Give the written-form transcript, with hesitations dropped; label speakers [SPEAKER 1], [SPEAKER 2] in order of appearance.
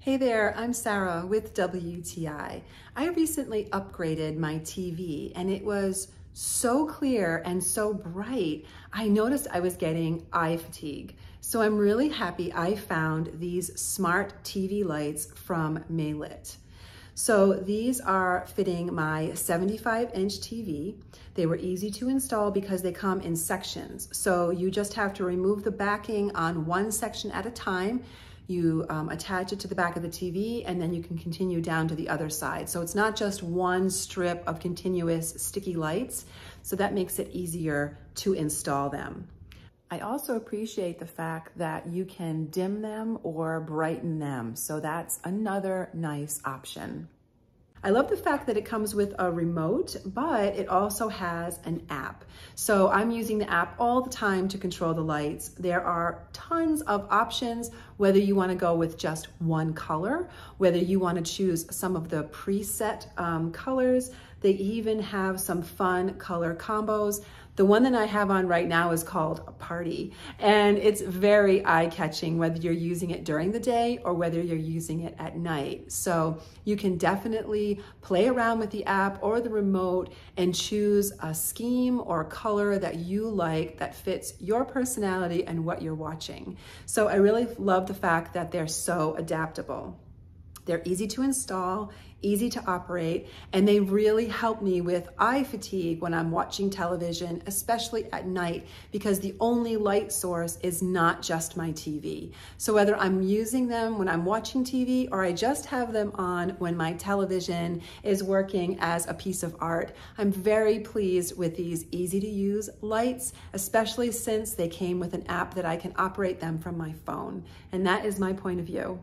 [SPEAKER 1] Hey there, I'm Sarah with WTI. I recently upgraded my TV and it was so clear and so bright, I noticed I was getting eye fatigue. So I'm really happy I found these smart TV lights from Maylit. So these are fitting my 75-inch TV. They were easy to install because they come in sections. So you just have to remove the backing on one section at a time. You attach it to the back of the TV and then you can continue down to the other side. So it's not just one strip of continuous sticky lights. So that makes it easier to install them. I also appreciate the fact that you can dim them or brighten them. So that's another nice option. I love the fact that it comes with a remote, but it also has an app. So I'm using the app all the time to control the lights. There are tons of options, whether you want to go with just one color, whether you want to choose some of the preset colors. They even have some fun color combos. The one that I have on right now is called Party, and it's very eye-catching whether you're using it during the day or whether you're using it at night. So you can definitely play around with the app or the remote and choose a scheme or color that you like that fits your personality and what you're watching. So I really love the fact that they're so adaptable. They're easy to install, easy to operate, and they really help me with eye fatigue when I'm watching television, especially at night, because the only light source is not just my TV. So whether I'm using them when I'm watching TV or I just have them on when my television is working as a piece of art, I'm very pleased with these easy to use lights, especially since they came with an app that I can operate them from my phone. And that is my point of view.